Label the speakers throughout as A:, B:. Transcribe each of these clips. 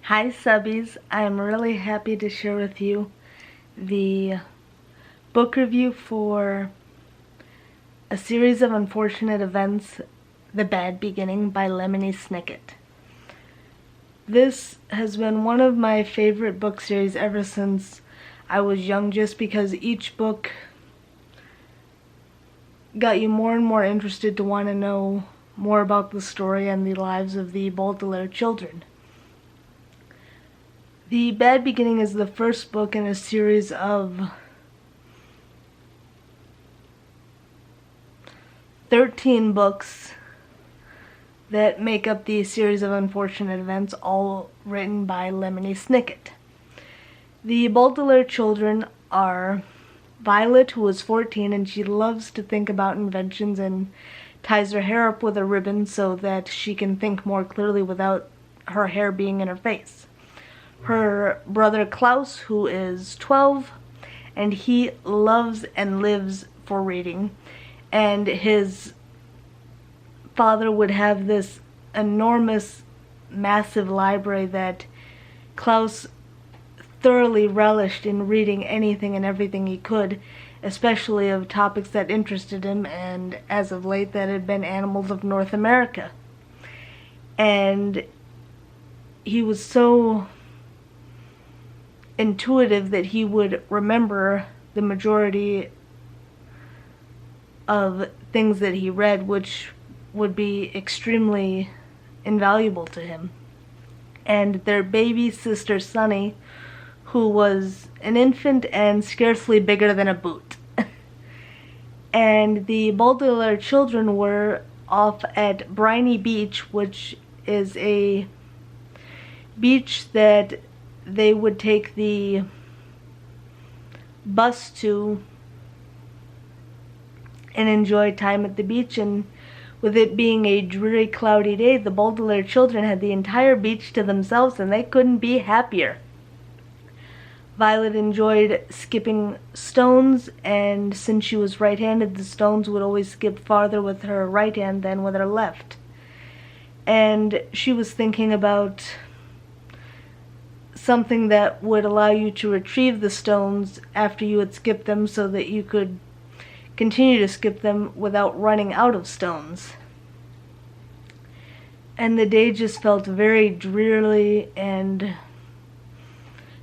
A: Hi Subbies, I'm really happy to share with you the book review for A Series of Unfortunate Events, The Bad Beginning by Lemony Snicket. This has been one of my favorite book series ever since I was young, just because each book got you more and more interested to want to know more about the story and the lives of the Baudelaire children. The Bad Beginning is the first book in a series of 13 books that make up the series of unfortunate events, all written by Lemony Snicket. The Baudelaire children are Violet, who is 14, and she loves to think about inventions and ties her hair up with a ribbon so that she can think more clearly without her hair being in her face. Her brother Klaus, who is 12, and he loves and lives for reading, and his father would have this enormous, massive library that Klaus thoroughly relished in reading anything and everything he could, especially of topics that interested him, and as of late that had been animals of North America. And he was so intuitive that he would remember the majority of things that he read, which would be extremely invaluable to him. And their baby sister Sunny, who was an infant and scarcely bigger than a boot. And the Baudelaire children were off at Briny Beach, which is a beach that they would take the bus to and enjoy time at the beach. And with it being a dreary, cloudy day, the Baudelaire children had the entire beach to themselves, and they couldn't be happier. Violet enjoyed skipping stones, and since she was right-handed, the stones would always skip farther with her right hand than with her left. And she was thinking about something that would allow you to retrieve the stones after you had skipped them, so that you could continue to skip them without running out of stones. And the day just felt very dreary and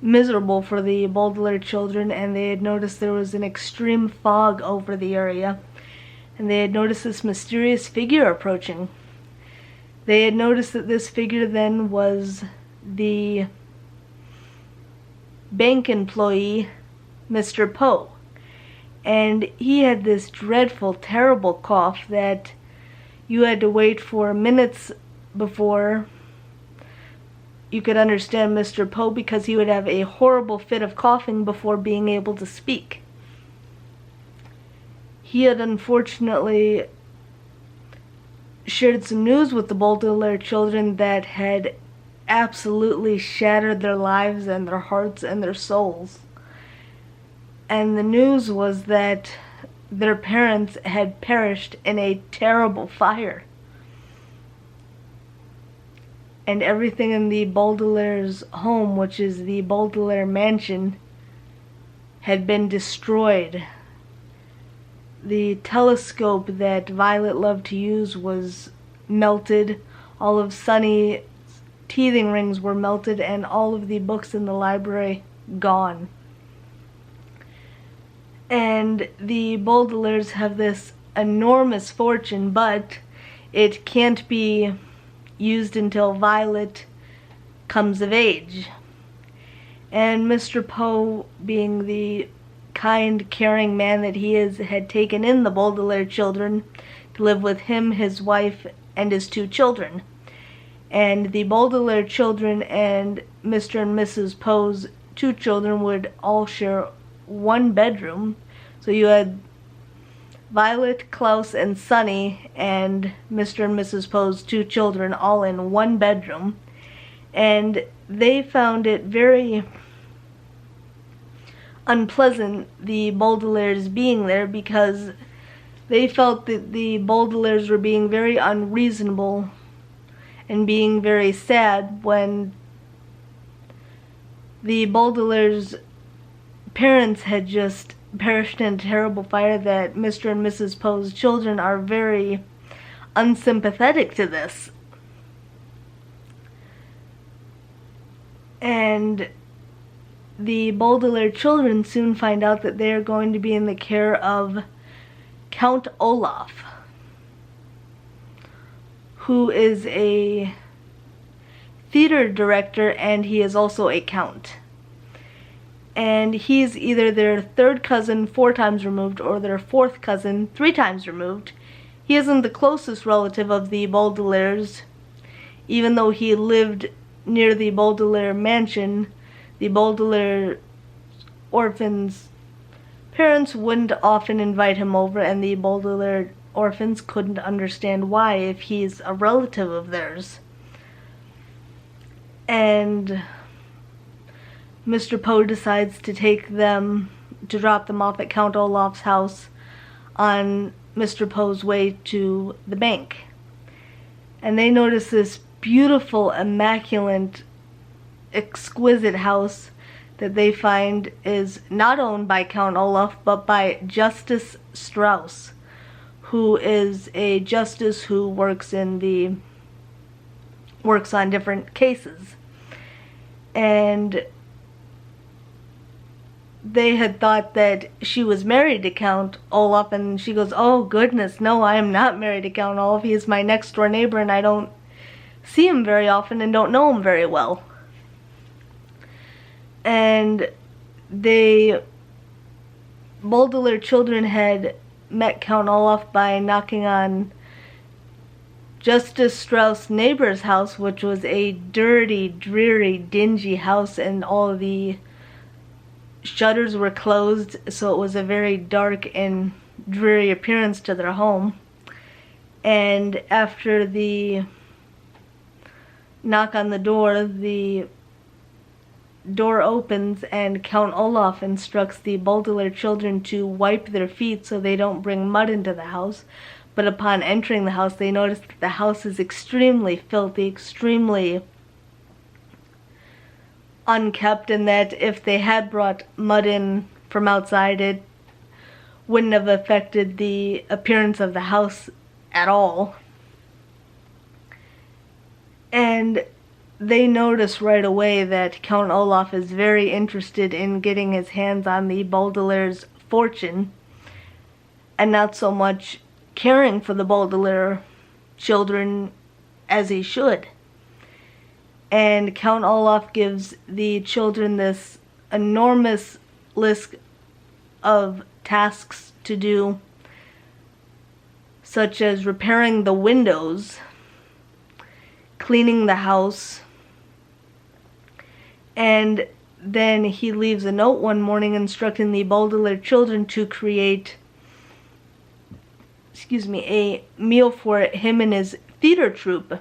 A: miserable for the Baudelaire children, and they had noticed there was an extreme fog over the area, and they had noticed this mysterious figure approaching. They had noticed that this figure then was the bank employee, Mr. Poe. And he had this dreadful, terrible cough that you had to wait for minutes before you could understand Mr. Poe, because he would have a horrible fit of coughing before being able to speak. He had unfortunately shared some news with the Baudelaire children that had absolutely shattered their lives and their hearts and their souls. And the news was that their parents had perished in a terrible fire. And everything in the Baudelaire's home, which is the Baudelaire mansion, had been destroyed. The telescope that Violet loved to use was melted. All of Sunny's teething rings were melted, and all of the books in the library gone. And the Baudelaires have this enormous fortune, but it can't be used until Violet comes of age. And Mr. Poe, being the kind, caring man that he is, had taken in the Baudelaire children to live with him, his wife, and his 2 children. And the Baudelaire children and Mr. and Mrs. Poe's 2 children would all share one bedroom. So you had Violet, Klaus, and Sunny, and Mr. and Mrs. Poe's 2 children all in one bedroom. And they found it very unpleasant, the Baudelaires being there, because they felt that the Baudelaires were being very unreasonable and being very sad when the Baudelaire's parents had just perished in a terrible fire, that Mr. and Mrs. Poe's children are very unsympathetic to this. And the Baudelaire children soon find out that they are going to be in the care of Count Olaf, who is a theater director, and he is also a count. And he's either their third cousin 4 times removed or their fourth cousin 3 times removed. He isn't the closest relative of the Baudelaires. Even though he lived near the Baudelaire mansion, the Baudelaire orphans' parents wouldn't often invite him over, and the Baudelaire orphans couldn't understand why if he's a relative of theirs. And Mr. Poe decides to drop them off at Count Olaf's house on Mr. Poe's way to the bank. And they notice this beautiful, immaculate, exquisite house that they find is not owned by Count Olaf, but by Justice Strauss, who is a justice who works on different cases. And they had thought that she was married to Count Olaf, and she goes, "Oh goodness, no, I am not married to Count Olaf. He is my next door neighbor, and I don't see him very often and don't know him very well." And the Baudelaire children had met Count Olaf by knocking on Justice Strauss' neighbor's house, which was a dirty, dreary, dingy house, and all of the shutters were closed, so it was a very dark and dreary appearance to their home. And after the knock on the door opens, and Count Olaf instructs the Baudelaire children to wipe their feet so they don't bring mud into the house. But upon entering the house, they notice that the house is extremely filthy, extremely unkept, and that if they had brought mud in from outside, it wouldn't have affected the appearance of the house at all. And they notice right away that Count Olaf is very interested in getting his hands on the Baudelaire's fortune, and not so much caring for the Baudelaire children as he should. And Count Olaf gives the children this enormous list of tasks to do, such as repairing the windows, cleaning the house, and then he leaves a note one morning instructing the Baudelaire children to create a meal for him and his theater troupe.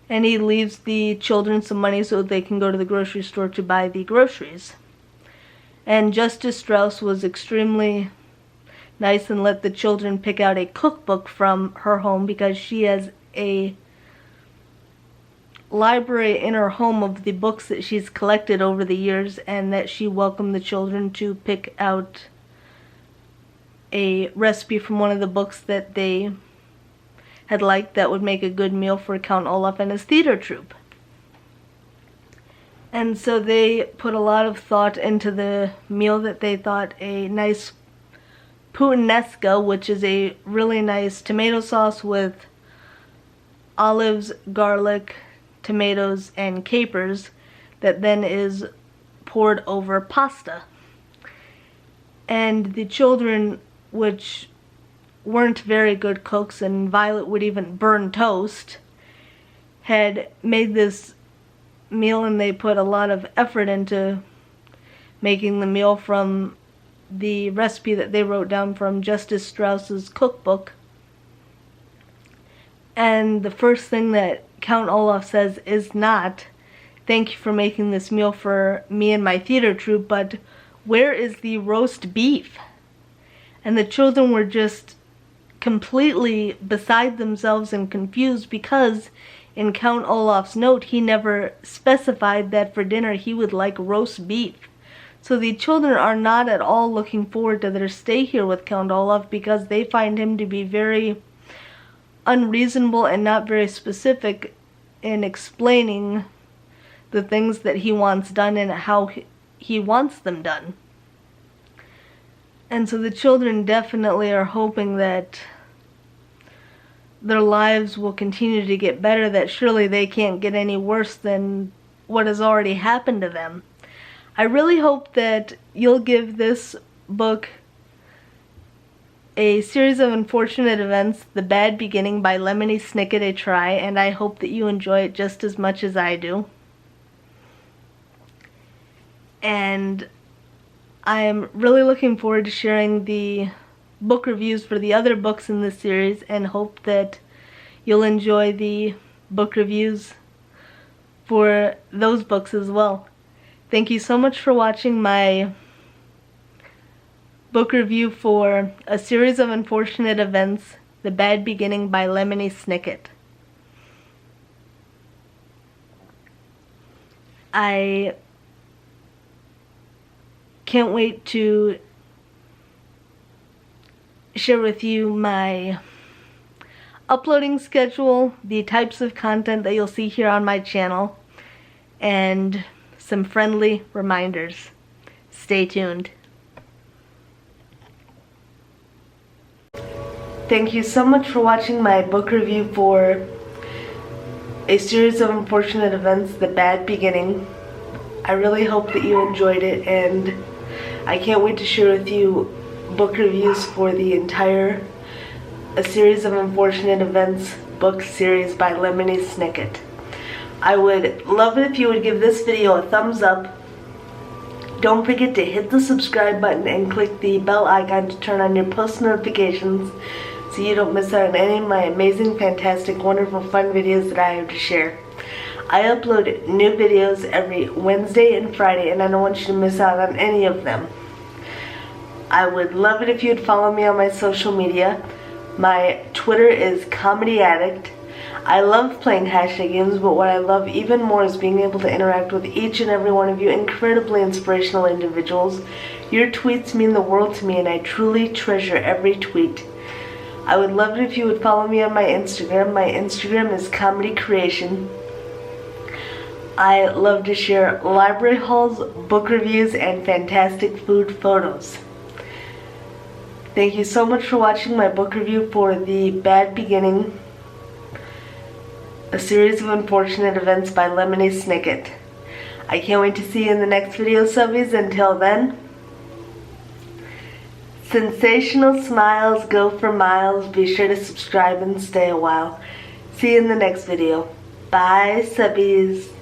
A: And he leaves the children some money so they can go to the grocery store to buy the groceries. And Justice Strauss was extremely nice and let the children pick out a cookbook from her home, because she has a library in her home of the books that she's collected over the years, and that she welcomed the children to pick out a recipe from one of the books that they had liked that would make a good meal for Count Olaf and his theater troupe. And so they put a lot of thought into the meal that they thought a nice puttanesca, which is a really nice tomato sauce with olives, garlic, tomatoes, and capers, that then is poured over pasta. And the children, which weren't very good cooks, and Violet would even burn toast, had made this meal, and they put a lot of effort into making the meal from the recipe that they wrote down from Justice Strauss's cookbook. And the first thing that Count Olaf says is not, "Thank you for making this meal for me and my theater troupe, but where is the roast beef?" And the children were just completely beside themselves and confused, because in Count Olaf's note, he never specified that for dinner he would like roast beef. So the children are not at all looking forward to their stay here with Count Olaf because they find him to be very unreasonable and not very specific in explaining the things that he wants done and how he wants them done. And so the children definitely are hoping that their lives will continue to get better, that surely they can't get any worse than what has already happened to them. I really hope that you'll give this book, A Series of Unfortunate Events, The Bad Beginning by Lemony Snicket, a try, and I hope that you enjoy it just as much as I do. And I'm really looking forward to sharing the book reviews for the other books in this series, and hope that you'll enjoy the book reviews for those books as well. Thank you so much for watching my book review for A Series of Unfortunate Events, The Bad Beginning by Lemony Snicket. I can't wait to share with you my uploading schedule, the types of content that you'll see here on my channel, and some friendly reminders. Stay tuned. Thank you so much for watching my book review for A Series of Unfortunate Events, The Bad Beginning. I really hope that you enjoyed it, and I can't wait to share with you book reviews for the entire A Series of Unfortunate Events book series by Lemony Snicket. I would love it if you would give this video a thumbs up. Don't forget to hit the subscribe button and click the bell icon to turn on your post notifications so you don't miss out on any of my amazing, fantastic, wonderful, fun videos that I have to share. I upload new videos every Wednesday and Friday, and I don't want you to miss out on any of them. I would love it if you'd follow me on my social media. My Twitter is Comedy Addict. I love playing hashtag games, but what I love even more is being able to interact with each and every one of you incredibly inspirational individuals. Your tweets mean the world to me, and I truly treasure every tweet. I would love it if you would follow me on my Instagram. My Instagram is Comedy Creation. I love to share library hauls, book reviews, and fantastic food photos. Thank you so much for watching my book review for The Bad Beginning, A Series of Unfortunate Events by Lemony Snicket. I can't wait to see you in the next video, subbies. Until then, sensational smiles go for miles. Be sure to subscribe and stay a while. See you in the next video. Bye, subbies.